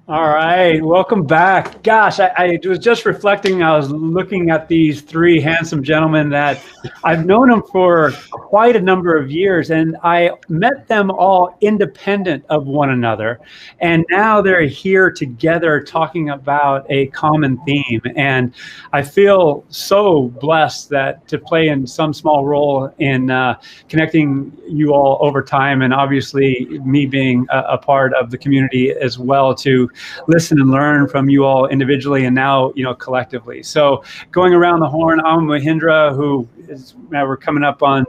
All right, welcome back. Gosh, I was just reflecting. I was looking at these three handsome gentlemen that I've known them for quite a number of years, and I met them all independent of one another. And now they're here together talking about a common theme. And I feel so blessed that to play in some small role in connecting you all over time, and obviously me being a part of the community as well, to listen and learn from you all individually and now, collectively. So going around the horn, Amit Mohindra, who is, now we're coming up on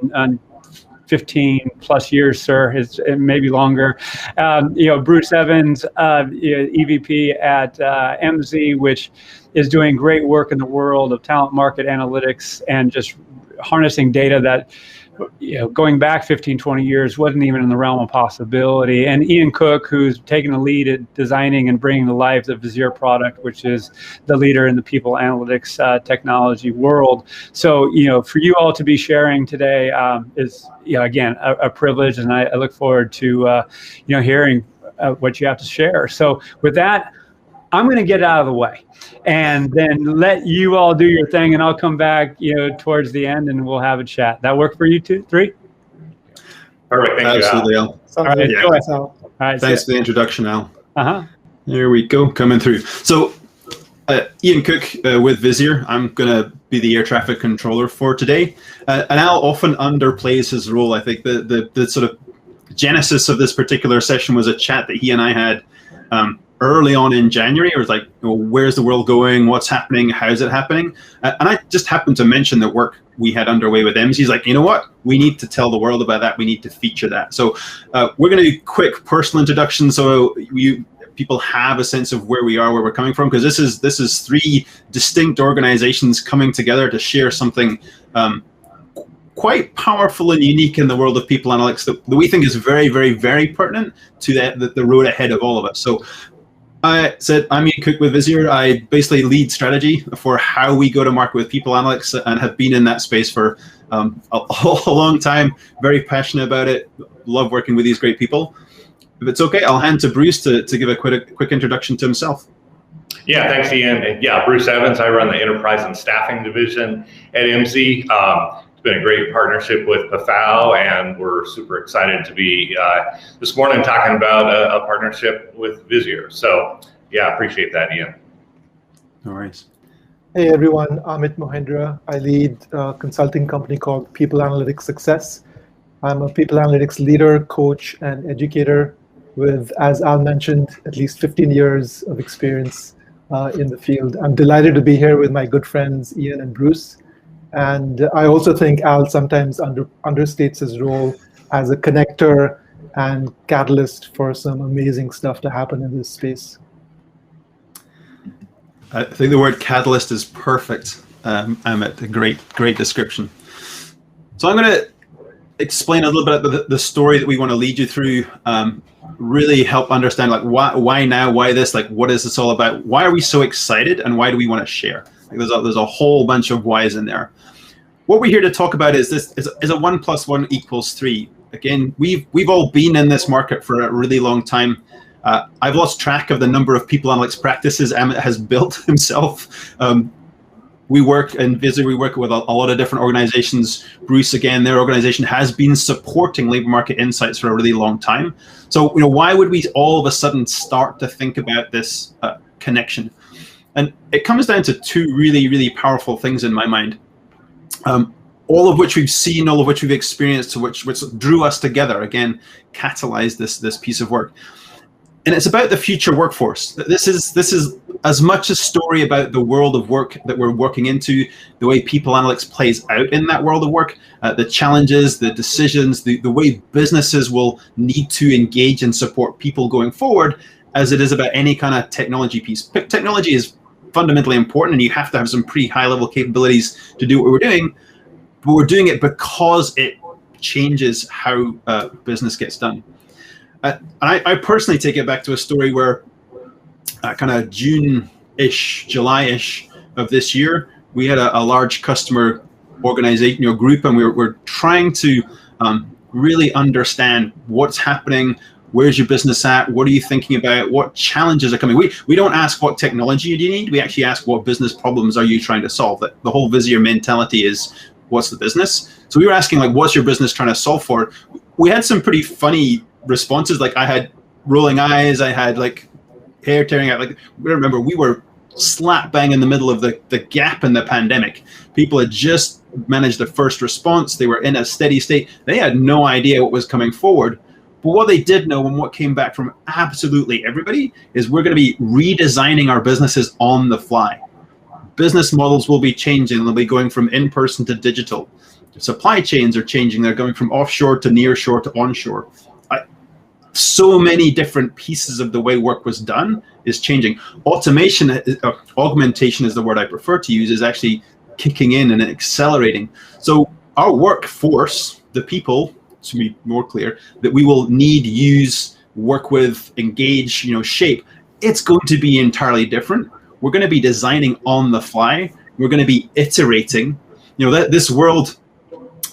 15 plus years, sir, maybe longer. Bruce Evans, EVP at Emsi, which is doing great work in the world of talent market analytics and just harnessing data that, going back 15, 20 years wasn't even in the realm of possibility. And Ian Cook, who's taken the lead at designing and bringing to life the Visier product, which is the leader in the people analytics technology world. So, for you all to be sharing today is, again, a privilege, and I look forward to, hearing what you have to share. So with that, I'm going to get out of the way and then let you all do your thing, and I'll come back, towards the end, and we'll have a chat. That work for you two, three? Perfect. Thank Absolutely, you, Al. All right, Yeah. go ahead, Al. All right, Thanks for the introduction, Al. Here we go, coming through. So, Ian Cook with Visier. I'm going to be the air traffic controller for today. And Al often underplays his role. I think the sort of genesis of this particular session was a chat that he and I had early on in January. It was like, where's the world going? What's happening? How's it happening? And I just happened to mention the work we had underway with Emsi. He's like, you know what? We need to tell the world about that. We need to feature that. So we're going to do quick personal introductions so people have a sense of where we are, where we're coming from, because this is three distinct organizations coming together to share something quite powerful and unique in the world of people analytics that we think is very, very, very pertinent to the road ahead of all of us. So I said, I'm Ian Cook with Visier. I basically lead strategy for how we go to market with people analytics and have been in that space for a long time. Very passionate about it. Love working with these great people. If it's okay, I'll hand to Bruce to give a quick introduction to himself. Yeah, thanks, Ian. And yeah, Bruce Evans. I run the enterprise and staffing division at Emsi. It's been a great partnership with PAFOW, and we're super excited to be this morning talking about a partnership with Visier. So yeah, appreciate that, Ian. No worries. Hey everyone, Amit Mohindra. I lead a consulting company called People Analytics Success. I'm a people analytics leader, coach, and educator with, as Al mentioned, at least 15 years of experience in the field. I'm delighted to be here with my good friends, Ian and Bruce. And I also think Al sometimes understates his role as a connector and catalyst for some amazing stuff to happen in this space. I think the word catalyst is perfect, Amit. A great description. So I'm going to explain a little bit about the story that we want to lead you through, really help understand like why now, why this, like what is this all about? Why are we so excited, and why do we want to share? Like there's a whole bunch of whys in there. What we're here to talk about is this is a 1 + 1 = 3. Again, we've all been in this market for a really long time. I've lost track of the number of people analytics practices Amit has built himself. We work in Visier, we work with a lot of different organizations. Bruce, again, their organization has been supporting labor market insights for a really long time. So, why would we all of a sudden start to think about this connection? And it comes down to two really, really powerful things in my mind. All of which we've seen, all of which we've experienced, which drew us together, again, catalyzed this piece of work. And it's about the future workforce. This is as much a story about the world of work that we're working into, the way people analytics plays out in that world of work, the challenges, the decisions, the way businesses will need to engage and support people going forward, as it is about any kind of technology piece. Technology is fundamentally important, and you have to have some pretty high-level capabilities to do what we're doing, but we're doing it because it changes how business gets done. I personally take it back to a story where kind of June-ish, July-ish of this year, we had a large customer organization group, and we're trying to really understand what's happening, where's your business at? What are you thinking about? What challenges are coming? We don't ask what technology do you need. We actually ask what business problems are you trying to solve. The whole Visier mentality is, what's the business? So we were asking, like, what's your business trying to solve for? We had some pretty funny responses. Like, I had rolling eyes. I had like hair tearing out. Like, remember, we were slap bang in the middle of the gap in the pandemic. People had just managed the first response. They were in a steady state. They had no idea what was coming forward. But what they did know, and what came back from absolutely everybody, is we're going to be redesigning our businesses on the fly. Business models will be changing. They'll be going from in-person to digital. Supply chains are changing. They're going from offshore to nearshore to onshore. So many different pieces of the way work was done is changing. Automation, augmentation is the word I prefer to use, is actually kicking in and accelerating. So our workforce, the people, to be more clear, that we will need, use, work with, engage, shape, it's going to be entirely different. We're going to be designing on the fly. We're going to be iterating. This world,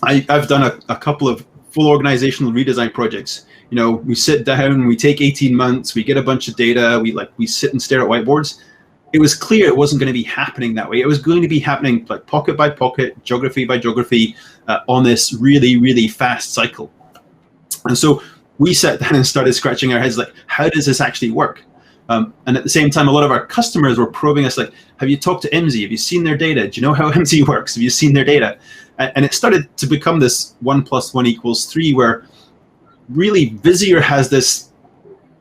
I've done a couple of full organizational redesign projects. We sit down, we take 18 months, we get a bunch of data, we sit and stare at whiteboards. It was clear it wasn't going to be happening that way. It was going to be happening like pocket by pocket, geography by geography, on this really, really fast cycle. And so we sat down and started scratching our heads like, how does this actually work? And at the same time, a lot of our customers were probing us like, have you talked to Emsi? Have you seen their data? Do you know how Emsi works? Have you seen their data? And it started to become this 1 + 1 = 3, where really Visier has this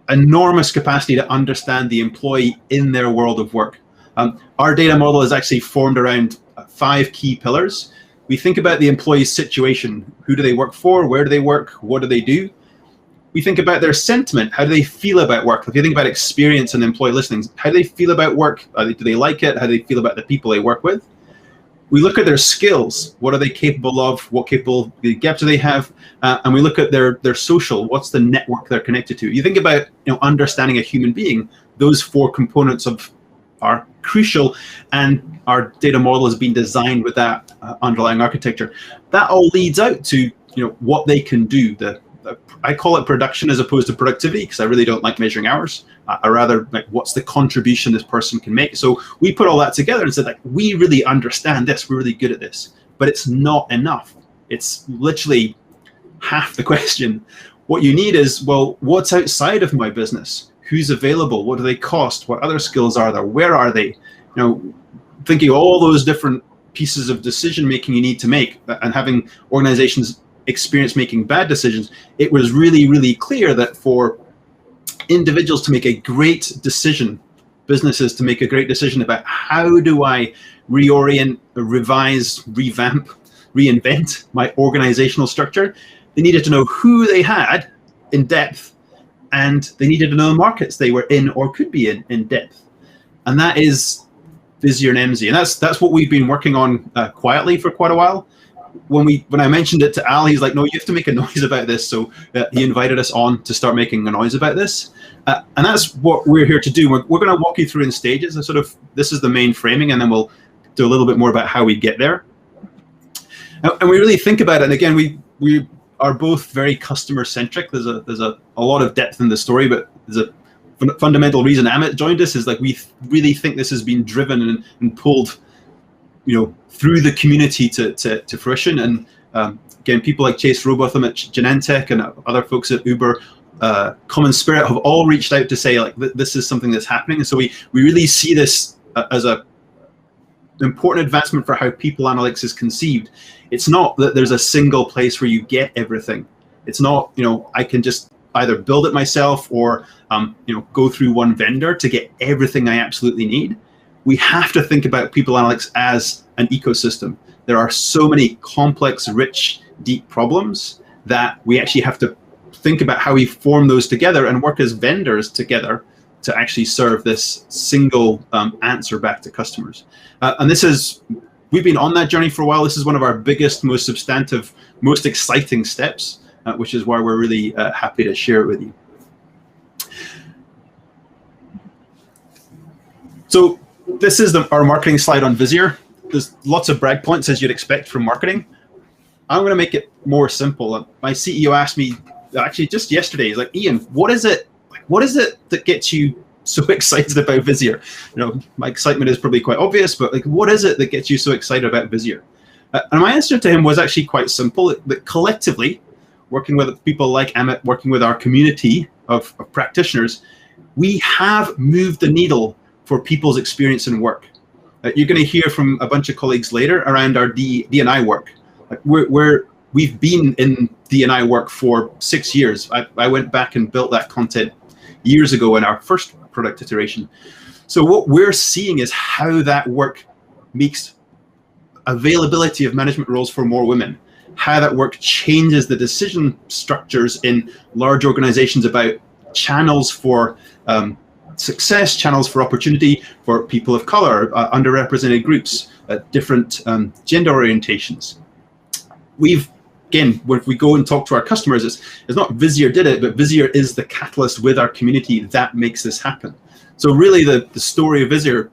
enormous capacity to understand the employee in their world of work. Our data model is actually formed around 5 key pillars. We think about the employee's situation. Who do they work for? Where do they work? What do they do? We think about their sentiment. How do they feel about work? If you think about experience and employee listenings, how do they feel about work? Do they like it? How do they feel about the people they work with? We look at their skills. What are they capable of? What gaps do they have? And we look at their social. What's the network they're connected to? You think about understanding a human being. Those 4 components are crucial, and our data model has been designed with that underlying architecture. That all leads out to what they can do. I call it production as opposed to productivity, because I really don't like measuring hours. I rather like, what's the contribution this person can make? So we put all that together and said, like, we really understand this. We're really good at this, but it's not enough. It's literally half the question. What you need is, well, what's outside of my business? Who's available? What do they cost? What other skills are there? Where are they? Thinking of all those different pieces of decision making you need to make, and having organizations experience making bad decisions, it was really, really clear that for individuals to make a great decision, businesses to make a great decision about how do I reorient, revise, revamp, reinvent my organizational structure, they needed to know who they had in depth, and they needed to know the markets they were in or could be in depth. And that is Visier and Emsi. And that's what we've been working on quietly for quite a while. When I mentioned it to Al, he's like, no, you have to make a noise about this. So he invited us on to start making a noise about this. And that's what we're here to do. We're going to walk you through in stages. And this is the main framing, and then we'll do a little bit more about how we get there. And we really think about it. And again, we are both very customer centric. There's a lot of depth in the story, but there's a fundamental reason Amit joined us is like, we really think this has been driven and pulled through the community to fruition. And again, people like Chase Robotham at Genentech and other folks at Uber, Common Spirit, have all reached out to say, like, this is something that's happening. And so we really see this as an important advancement for how people analytics is conceived. It's not that there's a single place where you get everything. It's not, I can just either build it myself or go through one vendor to get everything I absolutely need. We have to think about people analytics as an ecosystem. There are so many complex, rich, deep problems that we actually have to think about how we form those together and work as vendors together to actually serve this single answer back to customers. And we've been on that journey for a while. This is one of our biggest, most substantive, most exciting steps, which is why we're really happy to share it with you. So this is our marketing slide on Visier. There's lots of brag points, as you'd expect from marketing. I'm going to make it more simple. My CEO asked me actually just yesterday. He's like, Ian, what is it that gets you so excited about Visier? My excitement is probably quite obvious, but like, what is it that gets you so excited about Visier? And my answer to him was actually quite simple, that collectively, working with people like Amit, working with our community of practitioners, we have moved the needle for people's experience in work. You're going to hear from a bunch of colleagues later around our D&I work. Like we've been in D&I work for 6 years. I went back and built that content years ago in our first product iteration. So what we're seeing is how that work makes availability of management roles for more women, how that work changes the decision structures in large organizations about channels for success, channels for opportunity for people of color, underrepresented groups, different gender orientations. Again, when we go and talk to our customers, it's not Visier did it, but Visier is the catalyst with our community that makes this happen. So really the story of Visier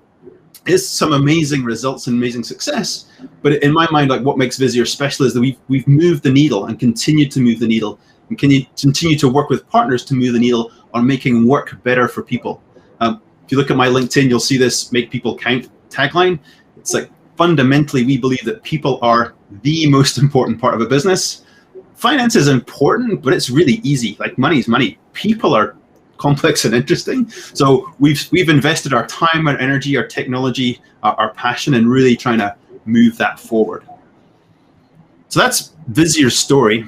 is some amazing results and amazing success. But in my mind, like what makes Visier special is that we've moved the needle and continued to move the needle and continue to work with partners to move the needle on making work better for people. If you look at my LinkedIn, you'll see this "Make People Count" tagline. It's like fundamentally, we believe that people are the most important part of a business. Finance is important, but it's really easy. Like money is money. People are complex and interesting. So we've invested our time, our energy, our technology, our passion in really trying to move that forward. So that's Visier's story.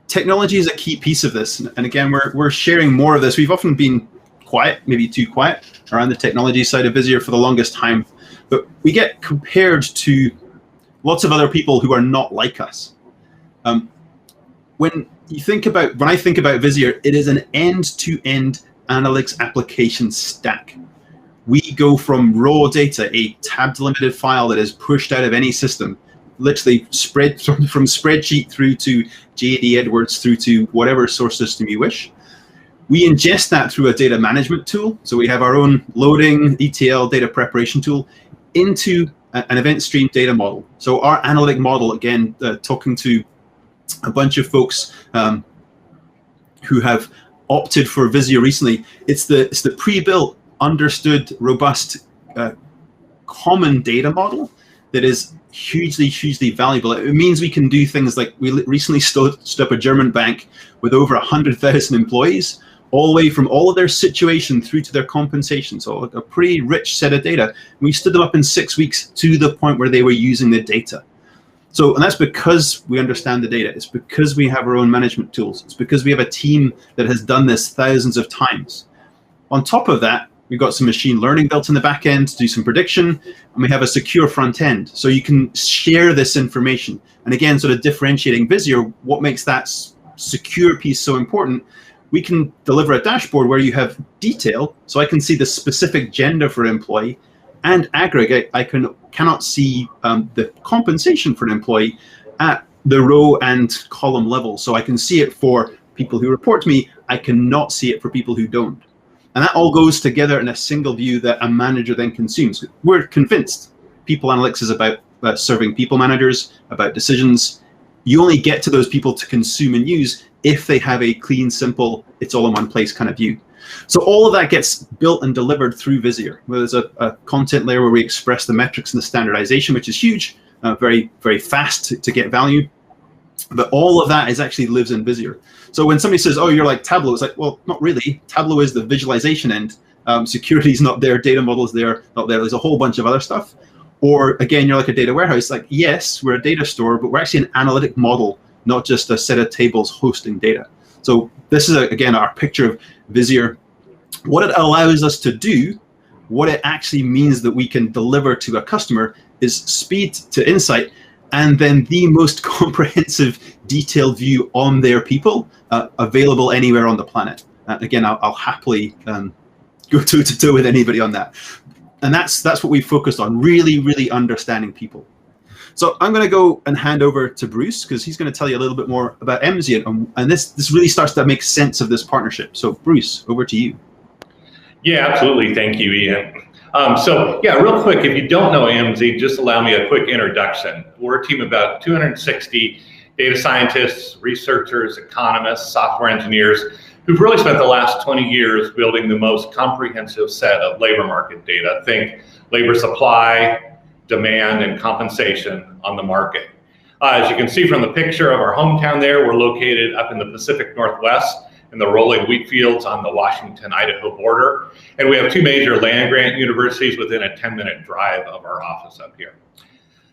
Technology is a key piece of this, and again, we're sharing more of this. We've often been quiet, maybe too quiet, around the technology side of Visier for the longest time, but we get compared to lots of other people who are not like us. When I think about Visier, it is an end-to-end analytics application stack. We go from raw data, a tab-delimited file that is pushed out of any system, literally spread from spreadsheet through to JD Edwards through to whatever source system you wish. We ingest that through a data management tool. So we have our own loading, ETL data preparation tool into an event stream data model. So our analytic model, again, talking to a bunch of folks who have opted for Visier recently, it's the pre-built, understood, robust, common data model that is hugely valuable. It means we can do things like we recently stood up a German bank with over 100,000 employees, all the way from all of their situation through to their compensation. So a pretty rich set of data. We stood them up in 6 weeks to the point where they were using the data. And that's because we understand the data. It's because we have our own management tools. It's because we have a team that has done this thousands of times. On top of that, we've got some machine learning built in the back end to do some prediction, and we have a secure front end. So you can share this information. And again, sort of differentiating Visier, what makes that secure piece so important, we can deliver a dashboard where you have detail, so I can see the specific gender for an employee, and aggregate, I cannot see the compensation for an employee at the row and column level. So I can see it for people who report to me, I cannot see it for people who don't. And that all goes together in a single view that a manager then consumes. We're convinced people analytics is about serving people managers, about decisions. You only get to those people to consume and use if they have a clean, simple, it's all in one place kind of view. So all of that gets built and delivered through Visier, where there's a content layer where we express the metrics and the standardization, which is huge, very fast to get value. But all of that actually lives in Visier. So when somebody says, oh, you're like Tableau, it's like, well, not really. Tableau is the visualization end. Security is not there. Data models there, not there. There's a whole bunch of other stuff. Or again, you're like a data warehouse. Like, yes, we're a data store, but we're actually an analytic model, not just a set of tables hosting data. So this is, again, our picture of Visier. What it allows us to do, what it actually means that we can deliver to a customer is speed to insight, and then the most comprehensive, detailed view on their people, available anywhere on the planet. Again, I'll happily go toe-to-toe with anybody on that. And that's what we focused on, really understanding people. So I'm going to go and hand over to Bruce, because he's going to tell you a little bit more about Emsi, and this really starts to make sense of this partnership. So Bruce, over to you. Yeah, absolutely. Thank you, Ian. So yeah, real quick, if you don't know Emsi, just allow me a quick introduction. We're a team of about 260 data scientists, researchers, economists, software engineers, who've really spent the last 20 years building the most comprehensive set of labor market data. Think labor supply, demand, and compensation on the market. As you can see from the picture of our hometown there, we're located up in the Pacific Northwest in the rolling wheat fields on the Washington-Idaho border. And we have two major land-grant universities within a 10-minute drive of our office up here.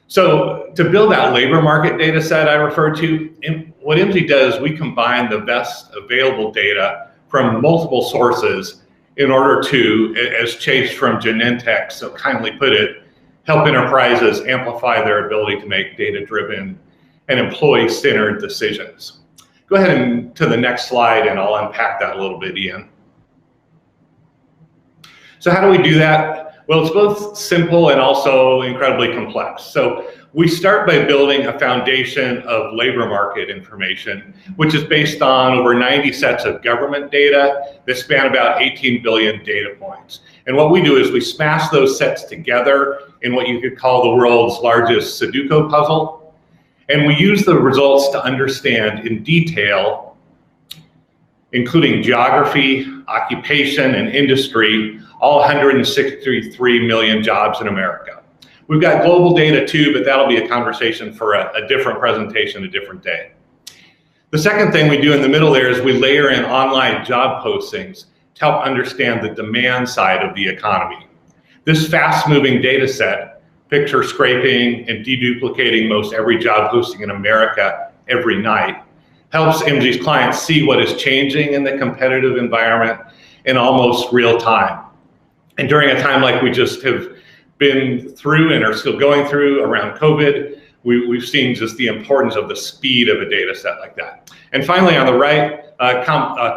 So to build that labor market data set I referred to, what Emsi does, we combine the best available data from multiple sources in order to, as Chase from Genentech so kindly put it, help enterprises amplify their ability to make data-driven and employee-centered decisions. Go ahead and to the next slide and I'll unpack that a little bit, Ian. So how do we do that? Well, it's both simple and also incredibly complex. So we start by building a foundation of labor market information, which is based on over 90 sets of government data that span about 18 billion data points. And what we do is we smash those sets together in what you could call the world's largest Sudoku puzzle. And we use the results to understand in detail, including geography, occupation, and industry, all 163 million jobs in America. We've got global data too, but that'll be a conversation for a different presentation, a different day. The second thing we do in the middle there is we layer in online job postings to help understand the demand side of the economy. This fast-moving data set, picture scraping and deduplicating most every job posting in America every night, helps Emsi's clients see what is changing in the competitive environment in almost real time. And during a time like we just have been through and are still going through around COVID, we've seen just the importance of the speed of a data set like that. And finally, on the right, a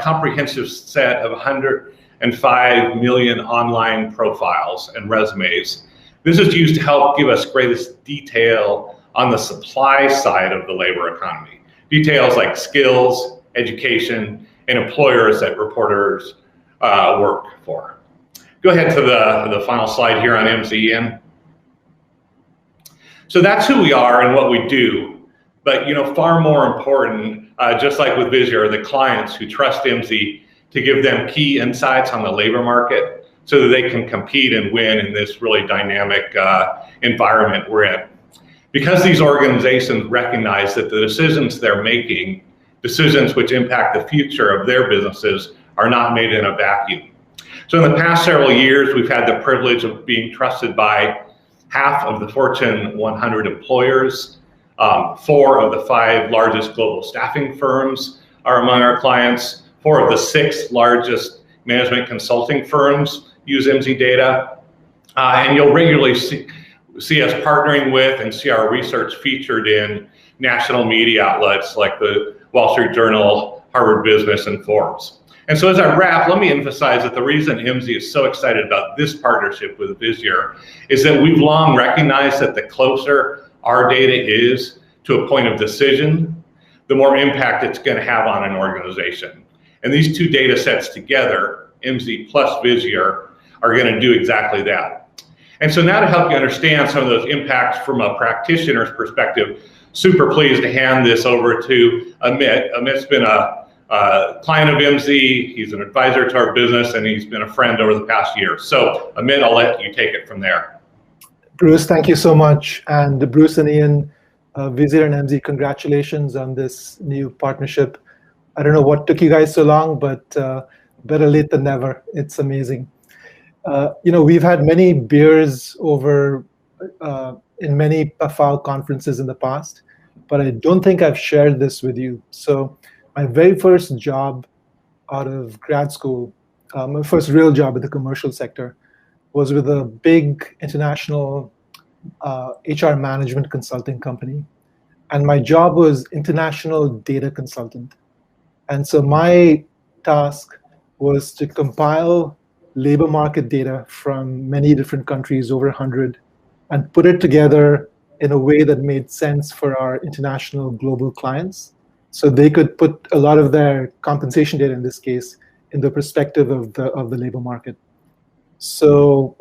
comprehensive set of 105 million online profiles and resumes. This is used to help give us greatest detail on the supply side of the labor economy. Details like skills, education, and employers that reporters work for. Go ahead to the final slide here on Emsi, Ian. So that's who we are and what we do. But far more important, just like with Visier, are the clients who trust Emsi to give them key insights on the labor market so that they can compete and win in this really dynamic environment we're in. Because these organizations recognize that the decisions they're making, decisions which impact the future of their businesses, are not made in a vacuum. So in the past several years, we've had the privilege of being trusted by half of the Fortune 100 employers. 4 of the 5 largest global staffing firms are among our clients. 4 of the 6 largest management consulting firms use Emsi data. And you'll regularly see us partnering with and see our research featured in national media outlets like the Wall Street Journal, Harvard Business, and Forbes. And so as I wrap, let me emphasize that the reason Emsi is so excited about this partnership with Visier is that we've long recognized that the closer our data is to a point of decision, the more impact it's going to have on an organization. And these two data sets together, Emsi plus Visier, are going to do exactly that. And so now to help you understand some of those impacts from a practitioner's perspective, super pleased to hand this over to Amit. Amit's been a client of Emsi, he's an advisor to our business, and he's been a friend over the past year. So Amit, I'll let you take it from there. Bruce, thank you so much. And Bruce and Ian, Visier and Emsi, congratulations on this new partnership. I don't know what took you guys so long, but better late than never. It's amazing. We've had many beers over in many PAFOW conferences in the past, but I don't think I've shared this with you. So my very first job out of grad school, my first real job in the commercial sector, was with a big international HR management consulting company. And my job was international data consultant. And so my task was to compile labor market data from many different countries, over 100, and put it together in a way that made sense for our international global clients. So they could put a lot of their compensation data, in this case, in the perspective of the labor market. So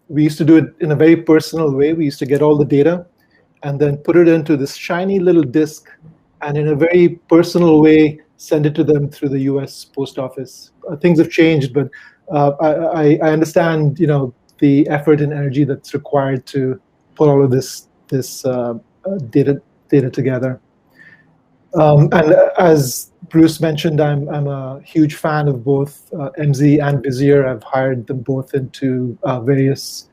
we used to do it in a very personal way. We used to get all the data and then put it into this shiny little disk and in a very personal way, send it to them through the U.S. Post Office. Things have changed, but I understand, the effort and energy that's required to put all of this data together. And as Bruce mentioned, I'm a huge fan of both Emsi and Visier. I've hired them both into various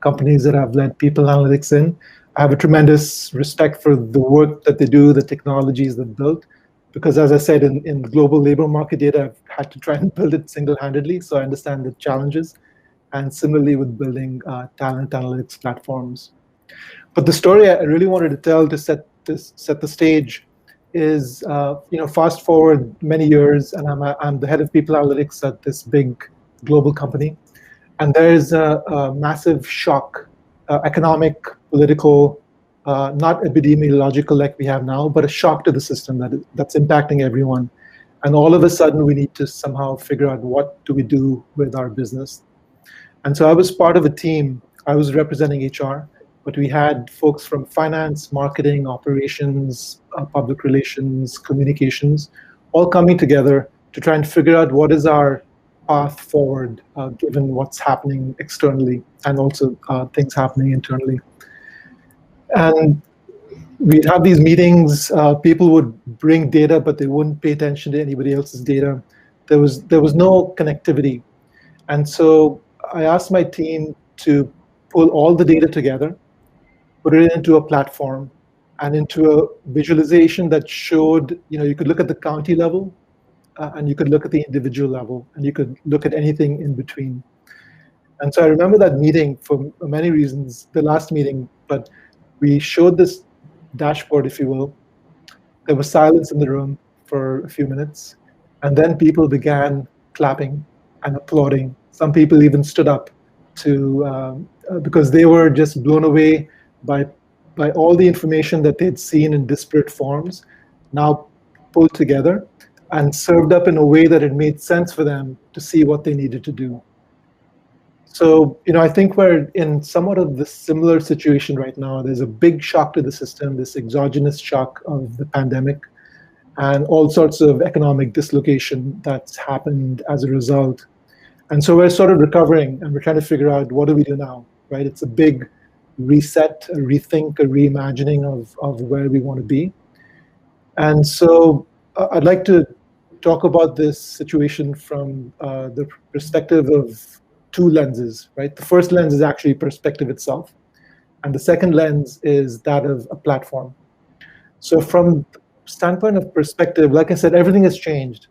companies that I've led people analytics in. I have a tremendous respect for the work that they do, the technologies they've built, because as I said, in global labor market data, I've had to try and build it single-handedly, so I understand the challenges, and similarly with building talent analytics platforms. But the story I really wanted to tell to set the stage is, fast forward many years, and I'm the head of people analytics at this big global company, and there is a massive shock, economic, political, not epidemiological like we have now, but a shock to the system that's impacting everyone. And all of a sudden, we need to somehow figure out what do we do with our business. And so I was part of a team. I was representing HR, but we had folks from finance, marketing, operations, public relations, communications, all coming together to try and figure out what is our path forward, given what's happening externally and also things happening internally. And we'd have these meetings. People would bring data, but they wouldn't pay attention to anybody else's data. There was no connectivity. And so I asked my team to pull all the data together, put it into a platform, and into a visualization that showed, you could look at the county level, and you could look at the individual level, and you could look at anything in between. And so I remember that meeting for many reasons, the last meeting, but we showed this dashboard, if you will. There was silence in the room for a few minutes, and then people began clapping and applauding. Some people even stood up because they were just blown away by all the information that they'd seen in disparate forms, now pulled together and served up in a way that it made sense for them to see what they needed to do. So, I think we're in somewhat of the similar situation right now. There's a big shock to the system, this exogenous shock of the pandemic, and all sorts of economic dislocation that's happened as a result. And so we're sort of recovering, and we're trying to figure out, what do we do now, right? It's a big reset, a rethink, a reimagining of where we want to be. And so I'd like to talk about this situation from the perspective of two lenses, right? The first lens is actually perspective itself, and the second lens is that of a platform. So from the standpoint of perspective, like I said, everything has changed.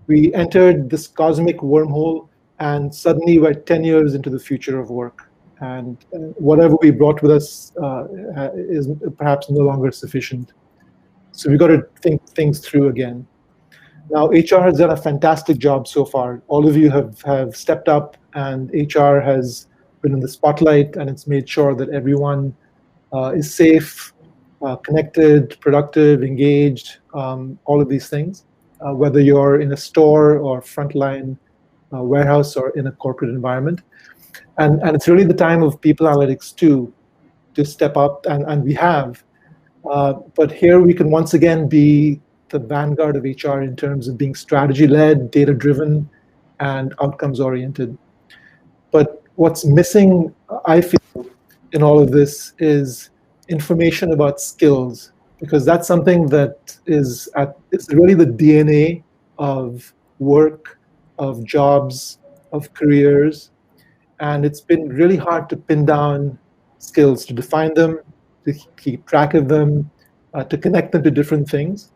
We entered this cosmic wormhole, and suddenly we're 10 years into the future of work. And whatever we brought with us is perhaps no longer sufficient. So we've got to think things through again. Now, HR has done a fantastic job so far. All of you have stepped up, and HR has been in the spotlight, and it's made sure that everyone is safe, connected, productive, engaged, all of these things, whether you're in a store or frontline warehouse or in a corporate environment. And it's really the time of people analytics to step up, and we have. But here we can once again be the vanguard of HR in terms of being strategy-led, data-driven, and outcomes-oriented. But what's missing, I feel, in all of this is information about skills, because that's something that it's really the DNA of work, of jobs, of careers, and it's been really hard to pin down skills, to define them, to keep track of them, to connect them to different things.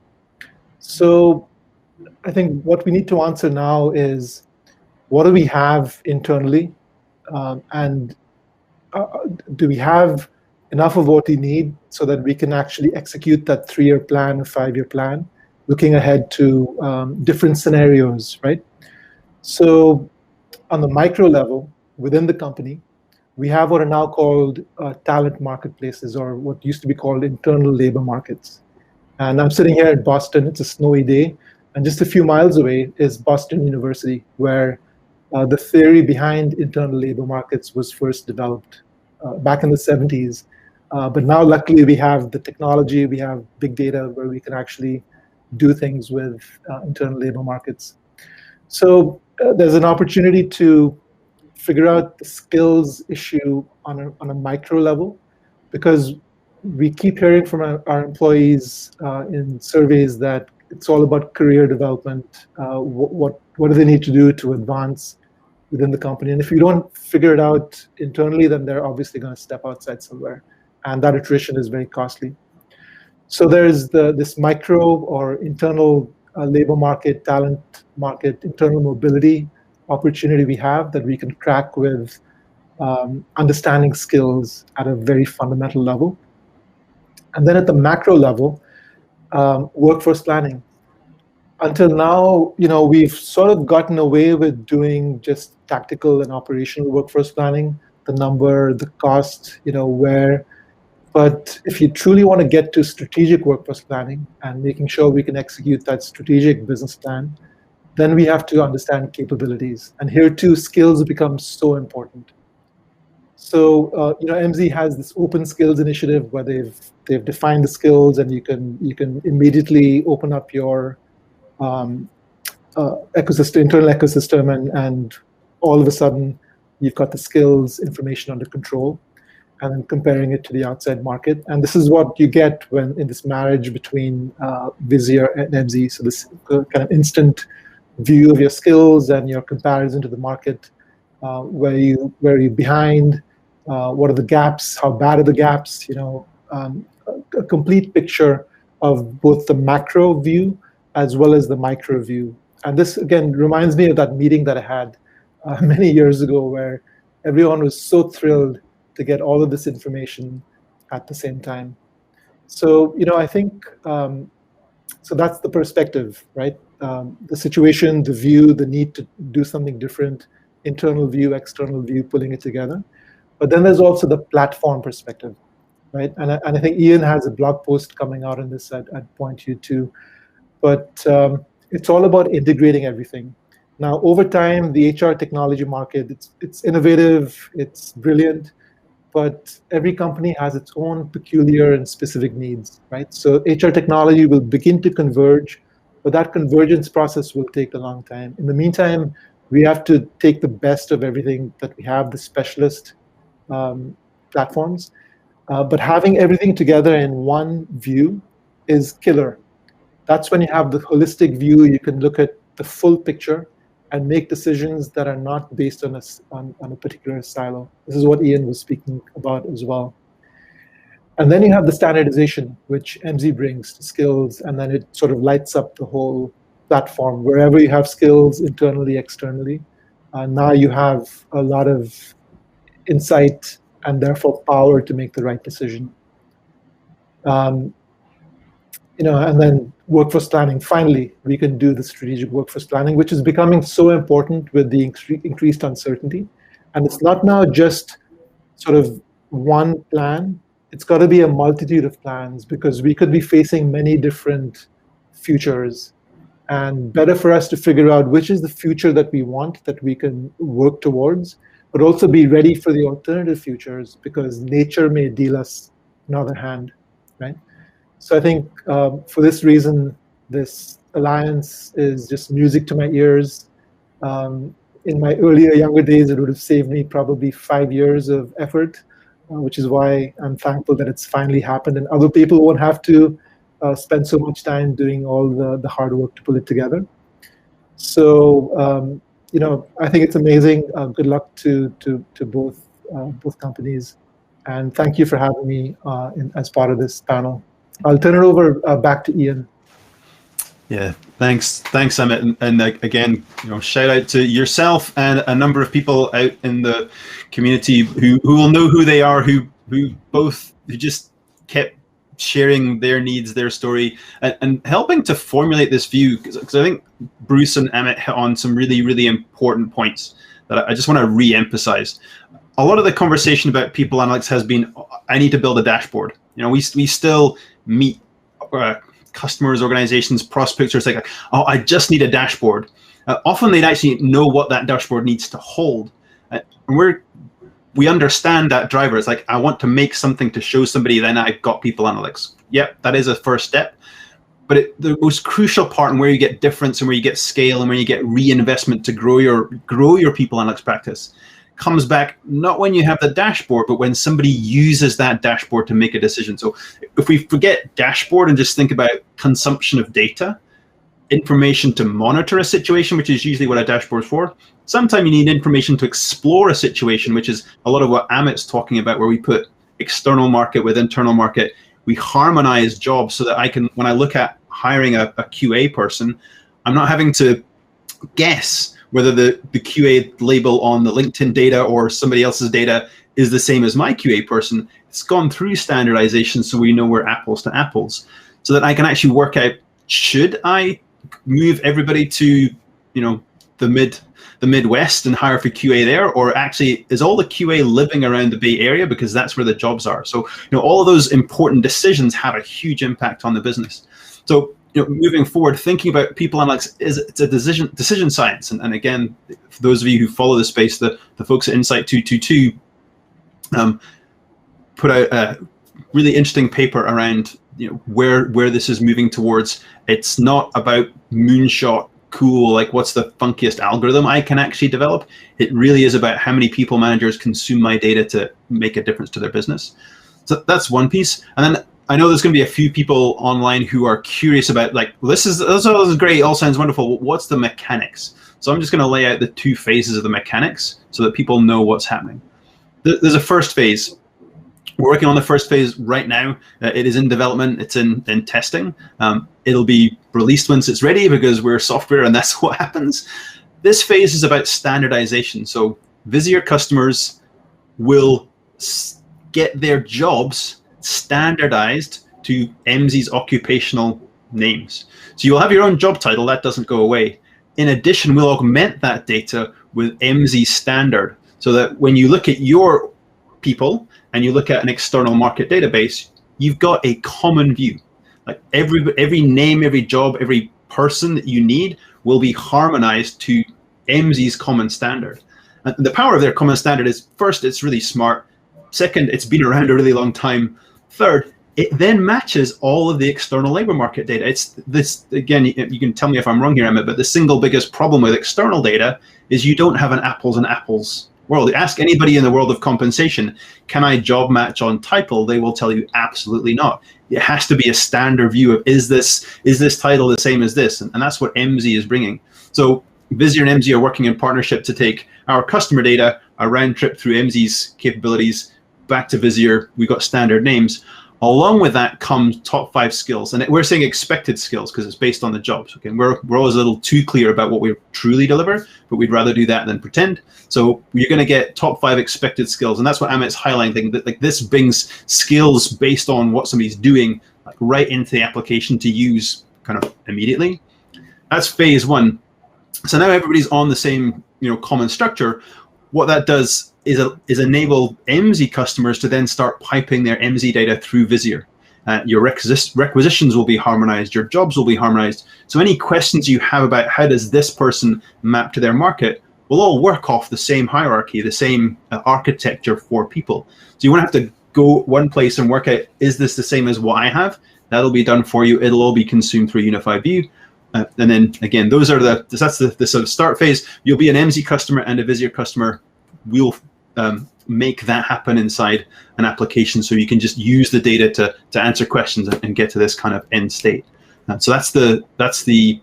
So I think what we need to answer now is, what do we have internally? And do we have enough of what we need so that we can actually execute that 3-year plan, 5-year plan, looking ahead to different scenarios, right? So on the micro level, within the company, we have what are now called talent marketplaces, or what used to be called internal labor markets. And I'm sitting here in Boston. It's a snowy day, and just a few miles away is Boston University, where the theory behind internal labor markets was first developed back in the 70s. But now, luckily, we have the technology, we have big data where we can actually do things with internal labor markets. So there's an opportunity to figure out the skills issue on a micro level, because we keep hearing from our employees in surveys that it's all about career development. What do they need to do to advance within the company? And if you don't figure it out internally, then they're obviously going to step outside somewhere, and that attrition is very costly. So there's this micro or internal labor market, talent market, internal mobility opportunity we have that we can crack with understanding skills at a very fundamental level. And then at the macro level, workforce planning. Until now, we've sort of gotten away with doing just tactical and operational workforce planning, the number, the cost, where. But if you truly want to get to strategic workforce planning and making sure we can execute that strategic business plan, then we have to understand capabilities. And here too, skills become so important. So Emsi has this open skills initiative where they've defined the skills, and you can immediately open up your internal ecosystem, and all of a sudden you've got the skills information under control, and then comparing it to the outside market. And this is what you get when in this marriage between Visier and Emsi. So this kind of instant view of your skills and your comparison to the market, where you're behind, what are the gaps, how bad are the gaps, a complete picture of both the macro view as well as the micro view. And this, again, reminds me of that meeting that I had many years ago where everyone was so thrilled to get all of this information at the same time. So, I think, so that's the perspective, right? The situation, the view, the need to do something different, internal view, external view, pulling it together. But then there's also the platform perspective, right? And I think Ian has a blog post coming out on this, I'd point you to. But it's all about integrating everything. Now, over time, the HR technology market, it's innovative, it's brilliant, but every company has its own peculiar and specific needs, right? So HR technology will begin to converge, but that convergence process will take a long time. In the meantime, we have to take the best of everything that we have, the specialist platforms, but having everything together in one view is killer. That's when you have the holistic view. You can look at the full picture and make decisions that are not based on a particular silo. This is what Ian was speaking about as well. And then you have the standardization, which Emsi brings to skills, and then it sort of lights up the whole platform. Wherever you have skills, internally, externally, now you have a lot of insight and therefore power to make the right decision. And then workforce planning. Finally, we can do the strategic workforce planning, which is becoming so important with the increased uncertainty. And it's not now just sort of one plan. It's got to be a multitude of plans, because we could be facing many different futures. And better for us to figure out which is the future that we want, that we can work towards, but also be ready for the alternative futures, because nature may deal us another hand, right? So I think for this reason, this alliance is just music to my ears. In my earlier, younger days, it would have saved me probably 5 years of effort, which is why I'm thankful that it's finally happened, and other people won't have to spend so much time doing all the hard work to pull it together. So, I think it's amazing. Good luck to both companies, and thank you for having me as part of this panel. I'll turn it over back to Ian. Yeah, thanks, Amit, and again, shout out to yourself and a number of people out in the community who will know who they are, who just kept sharing their needs, their story, and helping to formulate this view. Because I think Bruce and Amit hit on some really, really important points that I just want to re-emphasize. A lot of the conversation about people analytics has been, I need to build a dashboard. We still meet customers, organizations, prospects are like, oh, I just need a dashboard. Often they'd actually know what that dashboard needs to hold. And we understand that driver. It's like, I want to make something to show somebody, then I've got people analytics. Yep, that is a first step. But the most crucial part, and where you get difference and where you get scale and where you get reinvestment to grow your people analytics practice, comes back not when you have the dashboard, but when somebody uses that dashboard to make a decision. So if we forget dashboard and just think about consumption of data, information to monitor a situation, which is usually what a dashboard is for. Sometimes you need information to explore a situation, which is a lot of what Amit's talking about, where we put external market with internal market. We harmonize jobs so that I can, when I look at hiring a QA person, I'm not having to guess whether the QA label on the LinkedIn data or somebody else's data is the same as my QA person. It's gone through standardization, so we know we're apples to apples, so that I can actually work out, should I move everybody to, the Midwest and hire for QA there, or actually is all the QA living around the Bay Area because that's where the jobs are? So all of those important decisions have a huge impact on the business. So moving forward, thinking about people analytics, it's a decision science. And again, for those of you who follow the space, the folks at Insight 222 put out a really interesting paper around where this is moving towards. It's not about moonshot cool, like what's the funkiest algorithm I can actually develop. It really is about how many people managers consume my data to make a difference to their business. So that's one piece. And then I know there's going to be a few people online who are curious about, like, this is great, all sounds wonderful. What's the mechanics? So I'm just going to lay out the two phases of the mechanics so that people know what's happening. There's a first phase. We're working on the first phase right now. It is in development. It's in testing. It'll be released once it's ready because we're software and that's what happens. This phase is about standardization. So Visier customers will get their jobs standardized to Emsi's occupational names. So you'll have your own job title. That doesn't go away. In addition, we'll augment that data with Emsi standard so that when you look at your people and you look at an external market database, you've got a common view. Like every name, every job, every person that you need will be harmonized to Emsi's common standard. And the power of their common standard is, first, it's really smart. Second, it's been around a really long time. Third, it then matches all of the external labor market data. It's this, again, you can tell me if I'm wrong here, Amit, but the single biggest problem with external data is you don't have an apples and apples world. Ask anybody in the world of compensation, can I job match on title? They will tell you absolutely not. It has to be a standard view of, is this title the same as this? And that's what Emsi is bringing. So Visier and Emsi are working in partnership to take our customer data, a round trip through Emsi's capabilities, back to Visier. We've got standard names. Along with that comes top 5 skills. And we're saying expected skills because it's based on the jobs. Okay, we're always a little too clear about what we truly deliver, but we'd rather do that than pretend. So you're going to get top 5 expected skills. And that's what Amit's highlighting, that like this brings skills based on what somebody's doing, like right into the application to use kind of immediately. That's phase 1. So now everybody's on the same common structure. What that does is enable Emsi customers to then start piping their Emsi data through Visier. Your requisitions will be harmonized, your jobs will be harmonized. So any questions you have about how does this person map to their market will all work off the same hierarchy, the same architecture for people. So you won't have to go one place and work out, is this the same as what I have? That'll be done for you. It'll all be consumed through a unified view. And then again, that's the sort of start phase. You'll be an Emsi customer and a Visier customer. We'll make that happen inside an application, so you can just use the data to answer questions and get to this kind of end state. So that's the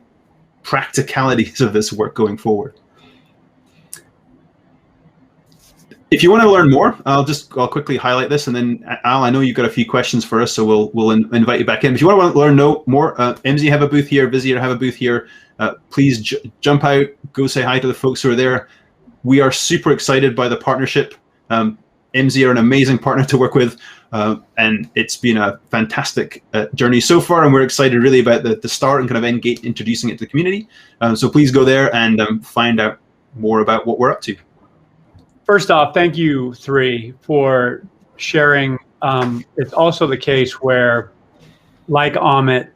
practicalities of this work going forward. If you want to learn more, I'll quickly highlight this, and then Al, I know you've got a few questions for us, so we'll invite you back in. If you want to learn more, Emsi have a booth here, Visier have a booth here. Please jump out, go say hi to the folks who are there. We are super excited by the partnership. Emsi are an amazing partner to work with, and it's been a fantastic journey so far, and we're excited really about the start and kind of engage introducing it to the community. So please go there and find out more about what we're up to. First off, thank you, 3, for sharing. It's also the case where, like Amit,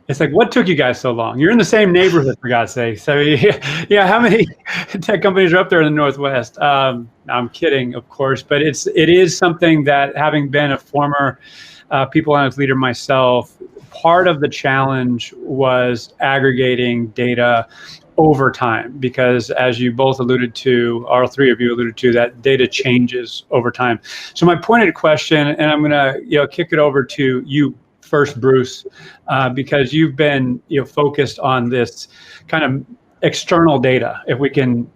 It's like, what took you guys so long? You're in the same neighborhood, for God's sake. So, yeah, how many tech companies are up there in the Northwest? I'm kidding, of course, but it is something that, having been a former people analytics leader myself, part of the challenge was aggregating data over time, because as you both alluded to, all three of you alluded to, that data changes over time. So my pointed question, and I'm going to kick it over to you first, Bruce, because you've been focused on this kind of external data, if we can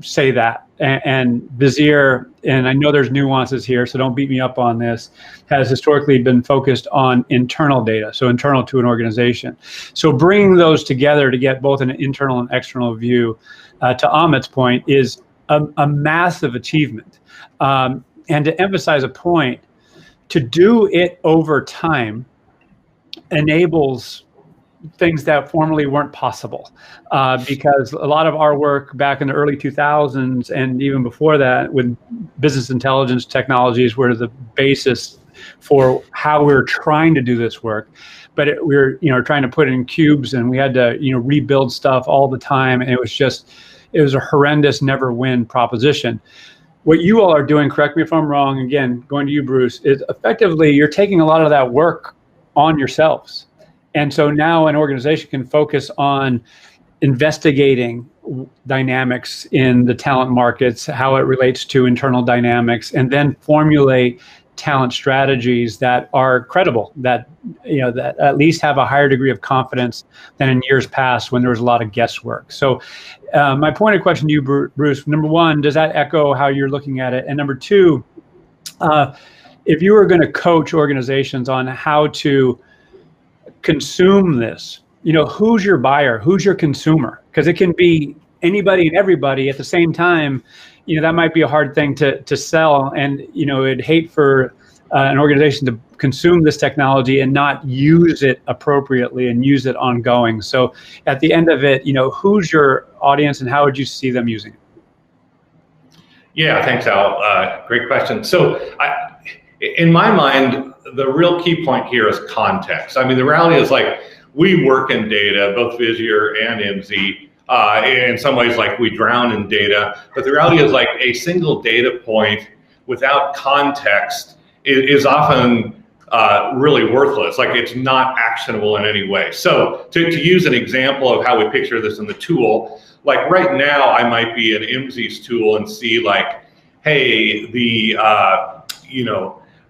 say that, and Visier, and I know there's nuances here, so don't beat me up on this, has historically been focused on internal data, so internal to an organization. So bringing those together to get both an internal and external view, to Amit's point, is a massive achievement. And to emphasize a point, to do it over time enables things that formerly weren't possible, because a lot of our work back in the early 2000s and even before that with business intelligence technologies were the basis for how we were trying to do this work. But we were trying to put it in cubes, and we had to rebuild stuff all the time, and it was a horrendous never win proposition. What you all are doing, correct me if I'm wrong, again, going to you, Bruce, is effectively you're taking a lot of that work on yourselves. And so now an organization can focus on investigating dynamics in the talent markets, how it relates to internal dynamics, and then formulate talent strategies that are credible, that that at least have a higher degree of confidence than in years past when there was a lot of guesswork. So my pointed question to you, Bruce, number one, does that echo how you're looking at it? And number two, if you were going to coach organizations on how to consume this, who's your buyer, who's your consumer? Because it can be anybody and everybody at the same time. That might be a hard thing to sell, and it'd hate for an organization to consume this technology and not use it appropriately and use it ongoing. So at the end of it, who's your audience and how would you see them using it? Yeah, thanks, Al. Great question. So in my mind, the real key point here is context. I mean, the reality is, like, we work in data, both Visier and Emsi. In some ways, like, we drown in data, but the reality is, like, a single data point without context is often really worthless. Like, it's not actionable in any way. So to use an example of how we picture this in the tool, like right now I might be in Emsi's tool and see, like, hey, the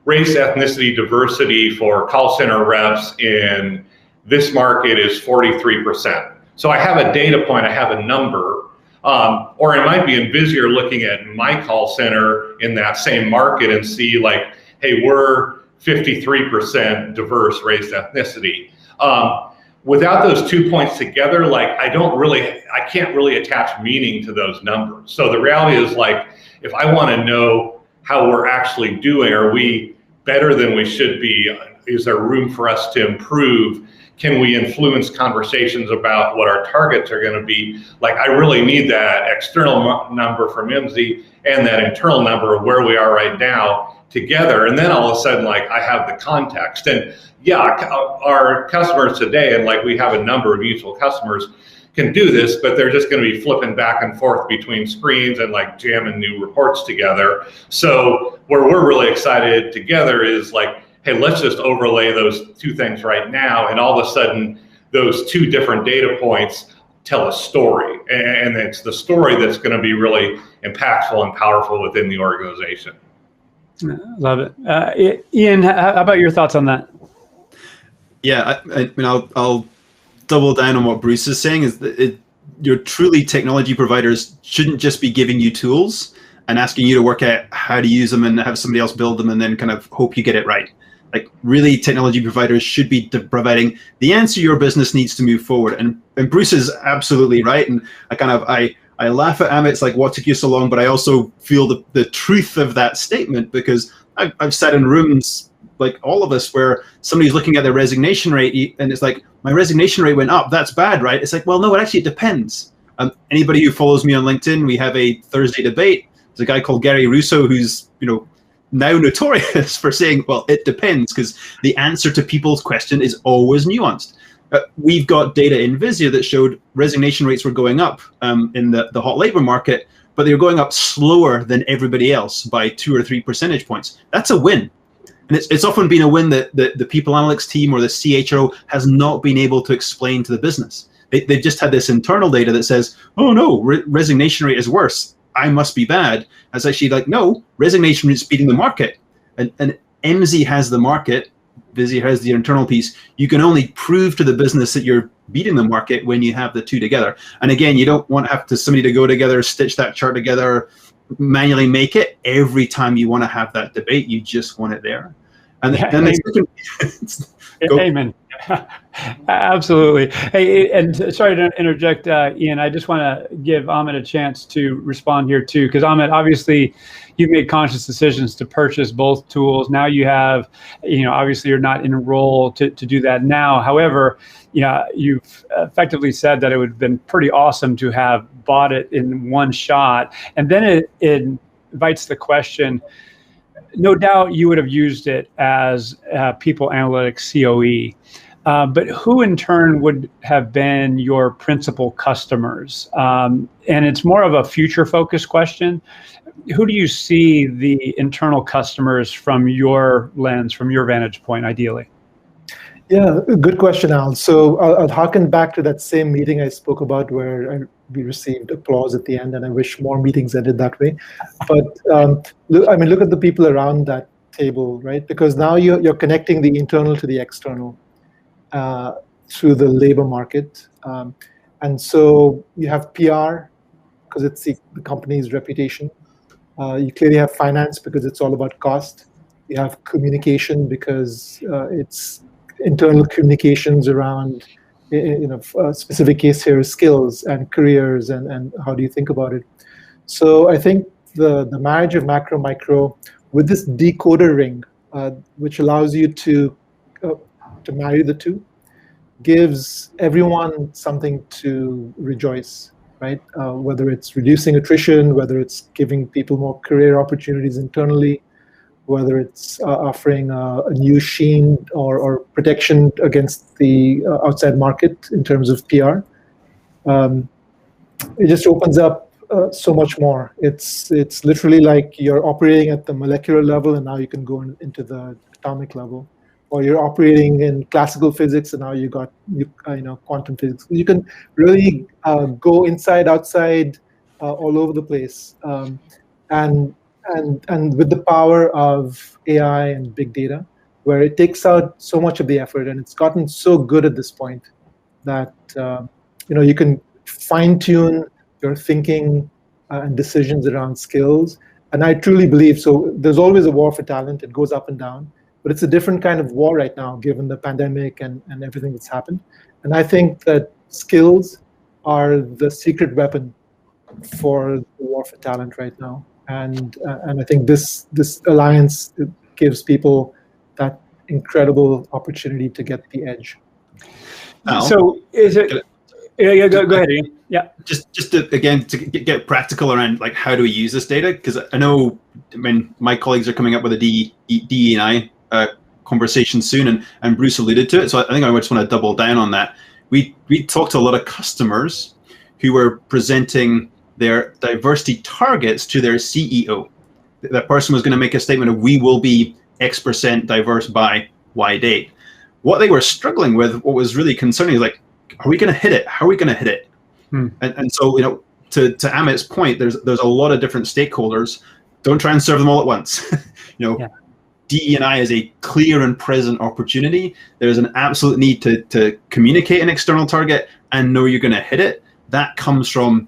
race, ethnicity, diversity for call center reps in this market is 43%. So I have a data point, I have a number, or it might be in Visier looking at my call center in that same market and see, like, hey, we're 53% diverse race, ethnicity. Without those 2 points together, like, I can't really attach meaning to those numbers. So the reality is, like, if I want to know how we're actually doing, are we better than we should be? Is there room for us to improve? Can we influence conversations about what our targets are going to be? Like, I really need that external number from Emsi and that internal number of where we are right now together. And then all of a sudden, like, I have the context. And yeah, our customers today, and like we have a number of mutual customers, can do this, but they're just going to be flipping back and forth between screens and, like, jamming new reports together. So where we're really excited together is, like, hey, let's just overlay those two things right now, and all of a sudden those two different data points tell a story, and it's the story that's going to be really impactful and powerful within the organization. Love it. Ian, how about your thoughts on that? Yeah, I mean, I'll double down on what Bruce is saying, is that your truly technology providers shouldn't just be giving you tools and asking you to work out how to use them and have somebody else build them and then kind of hope you get it right. Like, really, technology providers should be providing the answer your business needs to move forward. And Bruce is absolutely right. And I laugh at Amit, it's like, what took you so long? But I also feel the truth of that statement, because I've sat in rooms, like all of us, where somebody's looking at their resignation rate and it's like, my resignation rate went up, that's bad, right? It's like, well, no, it depends. Anybody who follows me on LinkedIn, we have a Thursday debate. There's a guy called Gary Russo who's, now notorious for saying, well, it depends, because the answer to people's question is always nuanced. We've got data in Visier that showed resignation rates were going up in the hot labor market, but they were going up slower than everybody else by 2 or 3 percentage points. That's a win. And it's often been a win that the people analytics team or the CHRO has not been able to explain to the business. They've just had this internal data that says, oh no, resignation rate is worse. I must be bad. It's actually like, no, resignation rate is beating the market. And Emsi has the market, Visier has the internal piece. You can only prove to the business that you're beating the market when you have the two together. And again, you don't want to have somebody to go together, stitch that chart together, manually make it. Every time you want to have that debate, you just want it there. And then amen. Absolutely. Hey, and sorry to interject, Ian. I just want to give Amit a chance to respond here too, because Amit, obviously, you've made conscious decisions to purchase both tools. Now you have, obviously you're not in a role to do that now. However, you've effectively said that it would have been pretty awesome to have bought it in one shot. And then it invites the question, no doubt you would have used it as people analytics COE, but who in turn would have been your principal customers? And it's more of a future focused question. Who do you see the internal customers from your lens, from your vantage point, ideally? Yeah, good question, Al. So I'll harken back to that same meeting I spoke about where we received applause at the end, and I wish more meetings ended that way. But look at the people around that table, right? Because now you're connecting the internal to the external through the labor market. And so you have PR, because it's the company's reputation. You clearly have finance, because it's all about cost. You have communication, because it's internal communications around, a specific case here is skills and careers and how do you think about it. So I think the marriage of macro micro with this decoder ring, which allows you to marry the two, gives everyone something to rejoice, right? Whether it's reducing attrition, whether it's giving people more career opportunities internally, whether it's offering a new sheen or protection against the outside market in terms of PR. It just opens up so much more. It's literally like you're operating at the molecular level, and now you can go into the atomic level, or you're operating in classical physics, and now you got quantum physics. You can really go inside, outside, all over the place, and with the power of AI and big data, where it takes out so much of the effort, and it's gotten so good at this point that you can fine-tune your thinking and decisions around skills. And I truly believe, so there's always a war for talent. It goes up and down, but it's a different kind of war right now, given the pandemic and everything that's happened. And I think that skills are the secret weapon for the war for talent right now. And I think this alliance gives people that incredible opportunity to get the edge. So is it? Yeah, go ahead, Ian. Yeah. Just to get practical around, like, how do we use this data? Because I know, my colleagues are coming up with a DE&I conversation soon, and Bruce alluded to it. So I think I just want to double down on that. We talked to a lot of customers who were presenting their diversity targets to their CEO. That person was going to make a statement of, we will be X% diverse by Y date. What they were struggling with, what was really concerning, is like, are we going to hit it? How are we going to hit it? And so, to Amit's point, there's a lot of different stakeholders. Don't try and serve them all at once. DE&I is a clear and present opportunity. There's an absolute need to communicate an external target and know you're going to hit it. That comes from,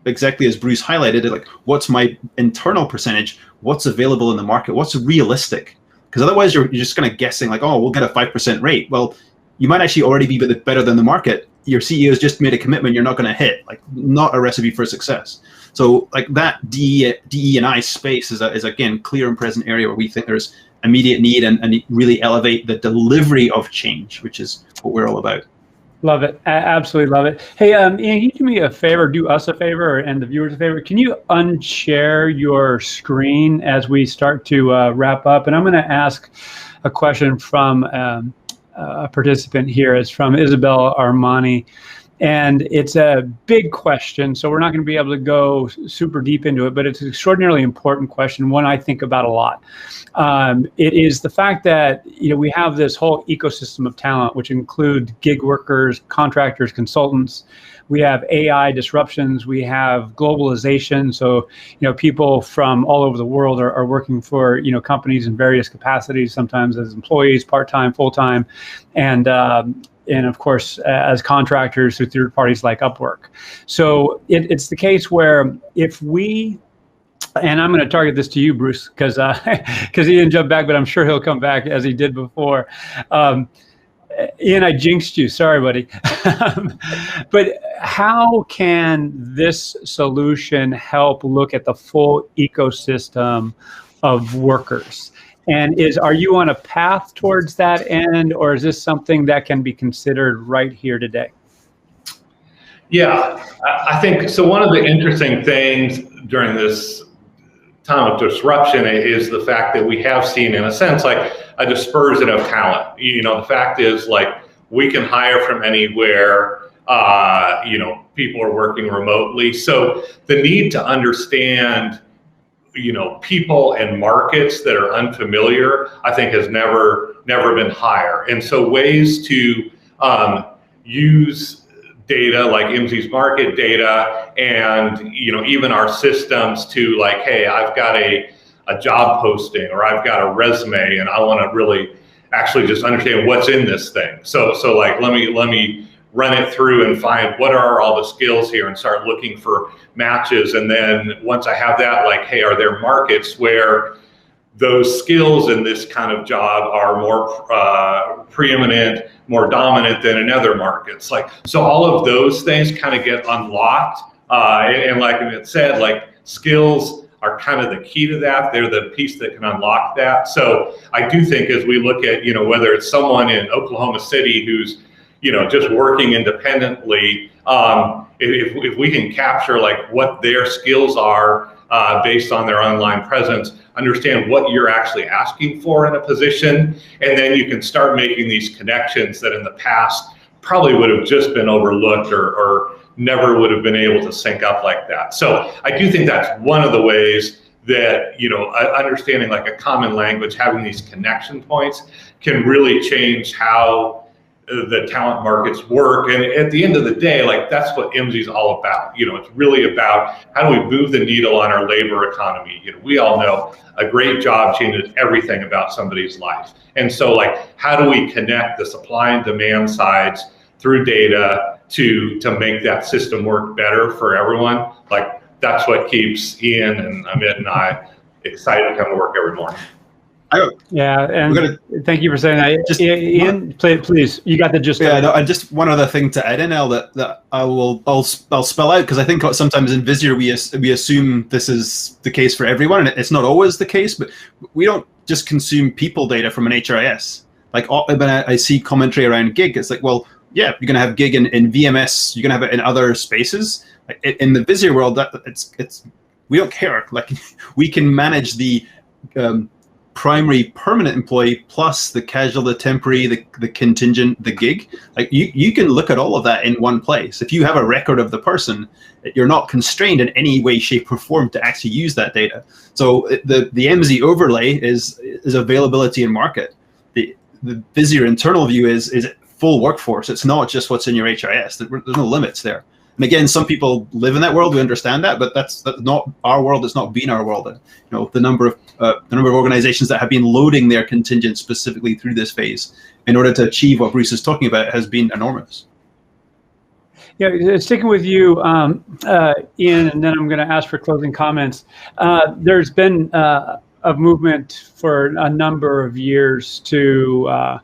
exactly as Bruce highlighted, like, what's my internal percentage? What's available in the market? What's realistic? Because otherwise you're just kind of guessing, like, oh, we'll get a 5% rate. Well, you might actually already be better than the market. Your CEO has just made a commitment you're not going to hit. Like, not a recipe for success. So, like, that DE&I space is again clear and present area where we think there's immediate need and really elevate the delivery of change, which is what we're all about. Love it. Absolutely love it. Hey, Ian, can you do me a favor, do us a favor, and the viewers a favor? Can you unshare your screen as we start to wrap up? And I'm going to ask a question from a participant here. It's from Isabel Armani. And it's a big question, so we're not going to be able to go super deep into it, but it's an extraordinarily important question, one I think about a lot. It is the fact that we have this whole ecosystem of talent, which include gig workers, contractors, consultants. We have AI disruptions. We have globalization. So people from all over the world are working for companies in various capacities, sometimes as employees, part-time, full-time, and of course, as contractors through third parties like Upwork. So it's the case where if we, and I'm going to target this to you, Bruce, because he didn't jump back, but I'm sure he'll come back as he did before. Ian, I jinxed you. Sorry, buddy. But how can this solution help look at the full ecosystem of workers? And are you on a path towards that end, or is this something that can be considered right here today? Yeah, I think so. One of the interesting things during this time of disruption is the fact that we have seen, in a sense, like a dispersion of talent. The fact is, like, we can hire from anywhere. People are working remotely. So the need to understand people and markets that are unfamiliar, I think has never been higher. And so ways to use data like Emsi's market data and even our systems to, like, hey, I've got a job posting or I've got a resume and I want to really actually just understand what's in this thing. So like let me run it through and find what are all the skills here and start looking for matches. And then once I have that, like, hey, are there markets where those skills in this kind of job are more preeminent, more dominant than in other markets? Like, so all of those things kind of get unlocked. And like it said, like, skills are kind of the key to that. They're the piece that can unlock that. So I do think as we look at, whether it's someone in Oklahoma City who's just working independently, if we can capture like what their skills are based on their online presence, understand what you're actually asking for in a position, and then you can start making these connections that in the past probably would have just been overlooked or never would have been able to sync up like that. So I do think that's one of the ways that, understanding like a common language, having these connection points can really change how the talent markets work. And at the end of the day, like, that's what Emsi is all about. It's really about how do we move the needle on our labor economy. We all know a great job changes everything about somebody's life. And so, like, how do we connect the supply and demand sides through data to make that system work better for everyone? Like, that's what keeps Ian and Amit and I excited to come to work every morning. Yeah, and thank you for saying that. Ian, please, you got the gist. Yeah, no, and just one other thing to add in, Al, that I'll spell out, because I think sometimes in Visier we assume this is the case for everyone, and it's not always the case. But we don't just consume people data from an HRIS. Like, when I see commentary around gig, it's like, well, yeah, you're going to have gig in VMS, you're going to have it in other spaces. In the Visier world, it's we don't care. Like, we can manage the primary permanent employee plus the casual, the temporary, the contingent, the gig. Like, you can look at all of that in one place. If you have a record of the person, you're not constrained in any way, shape, or form to actually use that data. So the Emsi overlay is availability in market. The Visier internal view is full workforce. It's not just what's in your HRIS. There's no limits there. And again, some people live in that world. We understand that, but that's not our world. It's not been our world. The number of organizations that have been loading their contingent specifically through this phase in order to achieve what Bruce is talking about has been enormous. Yeah, sticking with you, Ian, and then I'm going to ask for closing comments. There's been a movement for a number of years to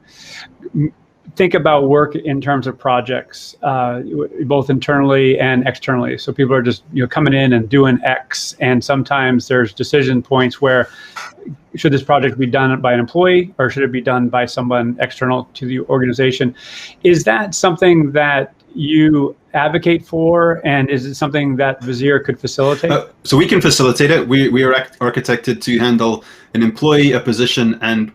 think about work in terms of projects, both internally and externally. So people are just coming in and doing X, and sometimes there's decision points where should this project be done by an employee or should it be done by someone external to the organization? Is that something that you advocate for, and is it something that Visier could facilitate? So we can facilitate it. We are architected to handle an employee, a position, and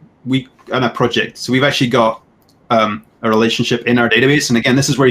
a project. So we've actually got a relationship in our database. And again, this is where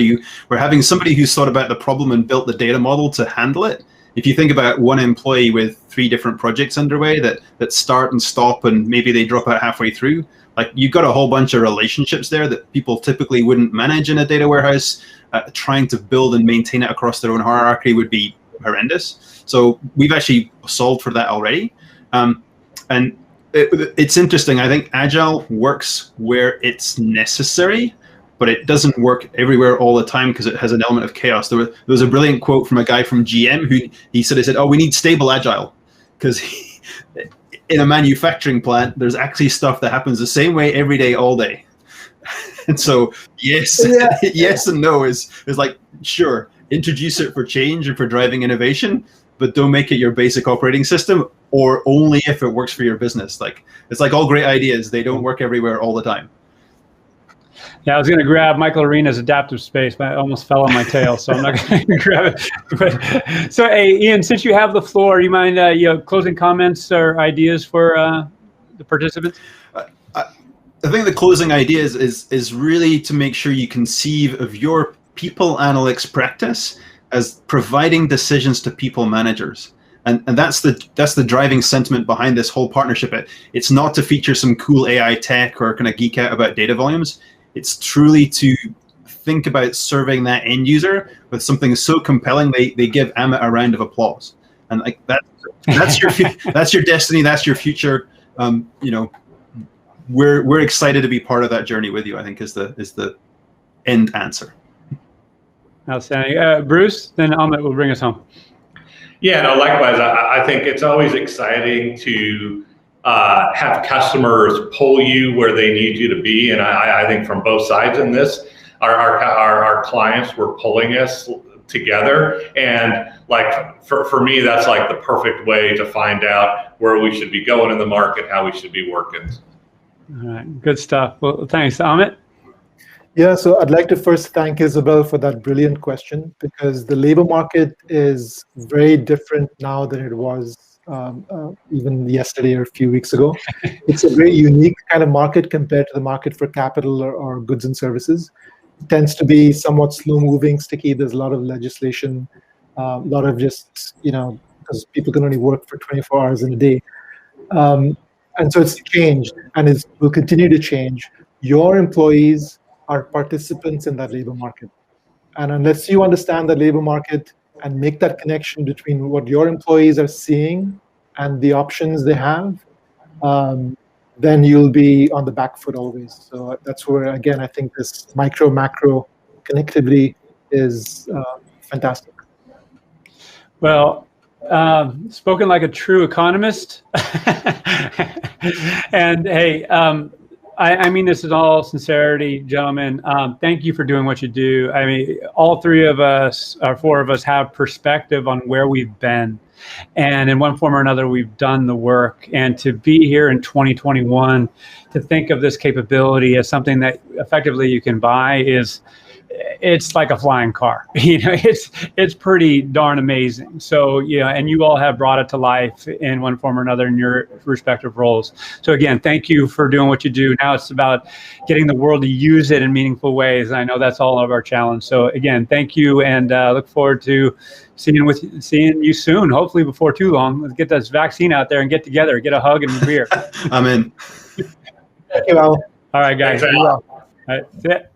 we're having somebody who's thought about the problem and built the data model to handle it. If you think about one employee with 3 different projects underway that start and stop, and maybe they drop out halfway through, like you've got a whole bunch of relationships there that people typically wouldn't manage in a data warehouse. Trying to build and maintain it across their own hierarchy would be horrendous. So we've actually solved for that already. And it's interesting. I think Agile works where it's necessary, but it doesn't work everywhere all the time because it has an element of chaos. There was a brilliant quote from a guy from GM who he said, "Oh, we need stable Agile," because in a manufacturing plant, there's actually stuff that happens the same way every day, all day. And so, yes, yes and no is like, sure, introduce it for change and for driving innovation, but don't make it your basic operating system, or only if it works for your business. Like, it's like all great ideas, they don't work everywhere all the time. Yeah, I was going to grab Michael Arena's adaptive space, but I almost fell on my tail, so I'm not going to grab it. But, so, hey, Ian, since you have the floor, you mind closing comments or ideas for the participants? I think the closing idea is really to make sure you conceive of your people analytics practice as providing decisions to people managers. And that's the driving sentiment behind this whole partnership. It's not to feature some cool AI tech or kind of geek out about data volumes. It's truly to think about serving that end user with something so compelling they give Amit a round of applause. And like that's your destiny. That's your future. We're excited to be part of that journey with you, I think is the end answer. Outstanding. Bruce, then Amit will bring us home. Yeah, no, likewise. I think it's always exciting to have customers pull you where they need you to be. And I think from both sides in this, our clients were pulling us together. And like for me, that's like the perfect way to find out where we should be going in the market, how we should be working. All right, good stuff. Well, thanks, Amit. Yeah, so I'd like to first thank Isabel for that brilliant question, because the labor market is very different now than it was even yesterday or a few weeks ago. It's a very unique kind of market compared to the market for capital or goods and services. It tends to be somewhat slow-moving, sticky. There's a lot of legislation, a lot of just, because people can only work for 24 hours in a day. And so it's changed, and it will continue to change. Your employees are participants in that labor market. And unless you understand the labor market and make that connection between what your employees are seeing and the options they have, then you'll be on the back foot always. So that's where, again, I think this micro-macro connectivity is fantastic. Well, spoken like a true economist. And hey, I mean this in all sincerity, gentlemen. Thank you for doing what you do. I mean, all 4 of us have perspective on where we've been. And in one form or another, we've done the work. And to be here in 2021, to think of this capability as something that effectively you can buy it's like a flying car. It's pretty darn amazing. So, and you all have brought it to life in one form or another in your respective roles. So again, thank you for doing what you do. Now it's about getting the world to use it in meaningful ways. And I know that's all of our challenge. So again, thank you, and look forward to seeing you soon, hopefully before too long. Let's get this vaccine out there and get together, get a hug and a beer. I'm in. Thank you, Al. All right, guys. Thanks, Al. All right, that's it.